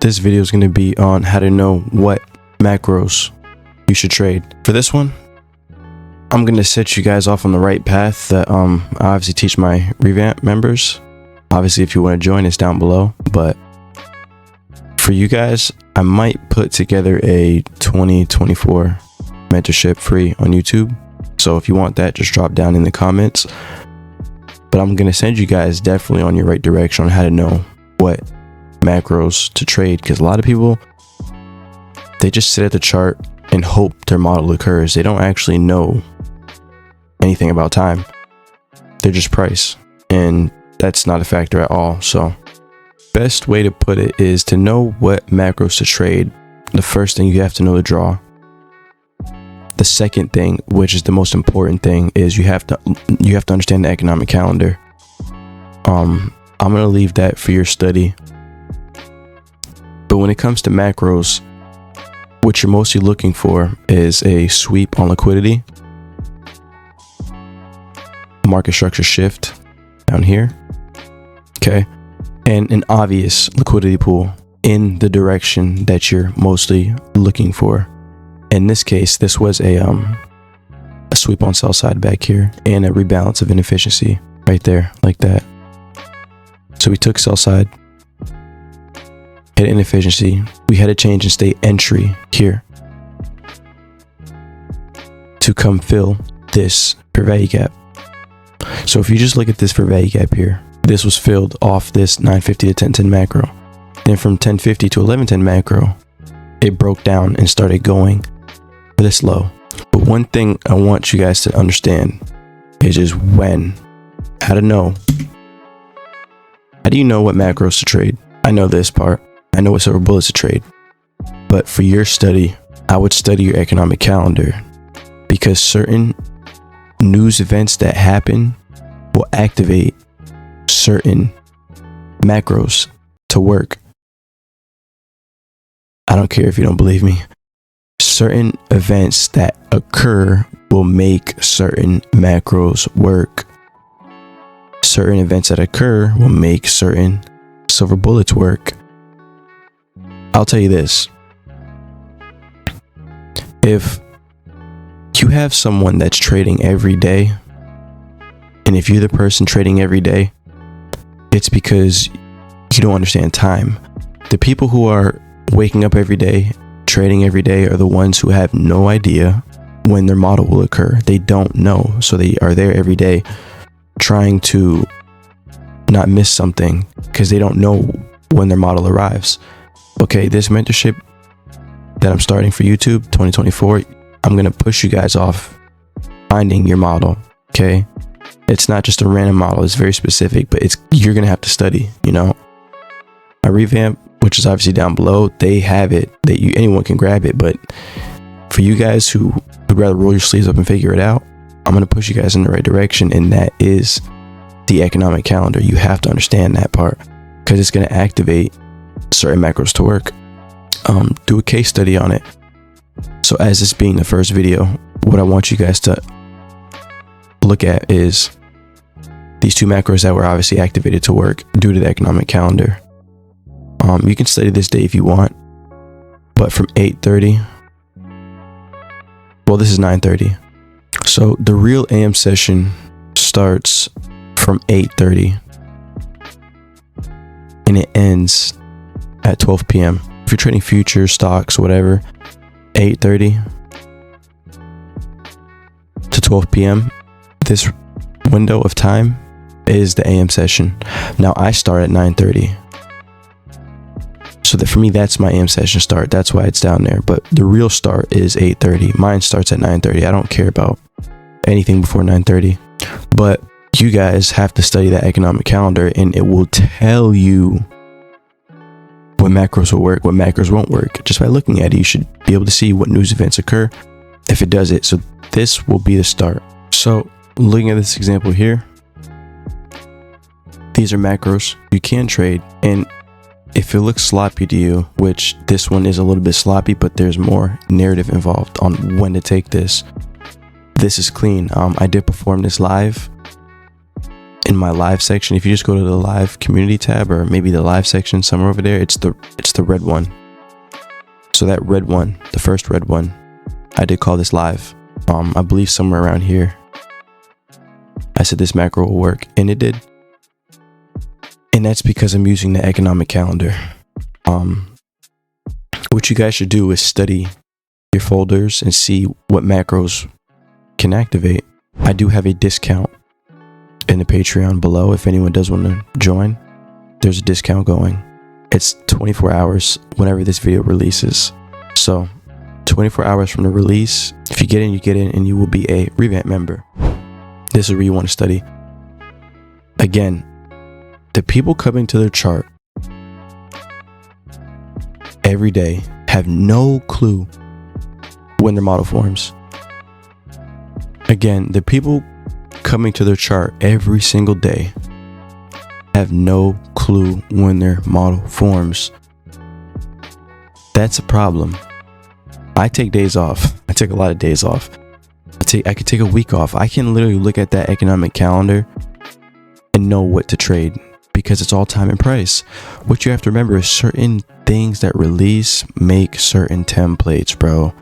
This video is going to be on how to know what macros you should trade. For this one, I'm going to set you guys off on the right path that I obviously teach my revamp members. Obviously, if you want to join, it's down below. But for you guys, I might put together a 2024 mentorship free on YouTube. So if you want that, just drop down in the comments. But I'm going to send you guys definitely on your right direction on how to know what macros to trade, because a lot of people, they just sit at the chart and hope their model occurs. They don't actually know anything about time. They're just price, and that's not a factor at all. So best way to put it is to know what macros to trade. The first thing, you have to know the draw. The second thing, which is the most important thing, is you have to understand the economic calendar. I'm gonna leave that for your study. But when it comes to macros, what you're mostly looking for is a sweep on liquidity, market structure shift down here, okay, and an obvious liquidity pool in the direction that you're mostly looking for. In this case, this was a sweep on sell side back here and a rebalance of inefficiency right there, like that. So we took sell side, hit inefficiency, we had a change in state entry here to come fill this fair value gap. So if you just look at this fair value gap here, this was filled off this 950 to 1010 macro. Then from 1050 to 1110 macro, it broke down and started going this low. But one thing I want you guys to understand is just how to know. How do you know what macros to trade? I know this part. I know what silver bullets to trade. But for your study, I would study your economic calendar, because certain news events that happen will activate certain macros to work. I don't care if you don't believe me. Certain events that occur will make certain macros work. Certain events that occur will make certain silver bullets work. I'll tell you this. If you have someone that's trading every day, and if you're the person trading every day, it's because you don't understand time. The people who are waking up every day, trading every day, are the ones who have no idea when their model will occur. They don't know. So they are there every day trying to not miss something because they don't know when their model arrives. Okay, this mentorship that I'm starting for YouTube 2024, I'm going to push you guys off finding your model. Okay, it's not just a random model, it's very specific, but you're going to have to study, you know. My revamp, which is obviously down below, they have it that anyone can grab it. But for you guys who would rather roll your sleeves up and figure it out, I'm going to push you guys in the right direction, and that is the economic calendar. You have to understand that part, because it's going to activate certain macros to work. Do a case study on it. So as this being the first video, what I want you guys to look at is these two macros that were obviously activated to work due to the economic calendar. You can study this day if you want, but from 8:30, well, this is 9:30. So the real AM session starts from 8:30 and it ends at 12 p.m. If you're trading futures, stocks, whatever, 8:30 to 12 p.m. this window of time is the AM session. Now I start at 9:30. So that for me, that's my AM session start. That's why it's down there. But the real start is 8:30. Mine starts at 9:30. I don't care about anything before 9:30. But you guys have to study that economic calendar, and it will tell you what macros will work, what macros won't work. Just by looking at it, you should be able to see what news events occur if it does it. So this will be the start. So looking at this example here, these are macros you can trade, and if it looks sloppy to you, which this one is a little bit sloppy, but there's more narrative involved on when to take this. This is clean. I did perform this live in my live section, if you just go to the live community tab, or maybe the live section somewhere over there, it's the red one. So that red one, the first red one, I did call this live. I believe somewhere around here I said this macro will work, and it did. And that's because I'm using the economic calendar. What you guys should do is study your folders and see what macros can activate. I do have a discount in the Patreon below. If anyone does want to join, there's a discount going. It's 24 hours whenever this video releases. So 24 hours from the release, if you get in, and you will be a revamp member. This is where you want to study. Again, the people coming to their chart every day have no clue when their model forms. Again, the people coming to their chart every single day have no clue when their model forms. That's a problem. I take days off. I take a lot of days off. I could take a week off. I can literally look at that economic calendar and know what to trade, because it's all time and price. What you have to remember is certain things that release make certain templates, bro.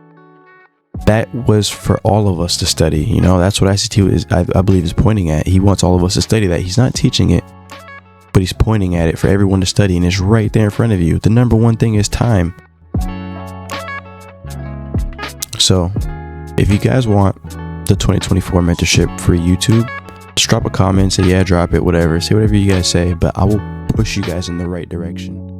That was for all of us to study. You know, that's what ICT is, I believe, is pointing at. He wants all of us to study that. He's not teaching it, but he's pointing at it for everyone to study, and it's right there in front of you. The number one thing is time. So if you guys want the 2024 mentorship for YouTube, just drop a comment, say yeah, drop it, whatever. Say whatever you guys say, but I will push you guys in the right direction.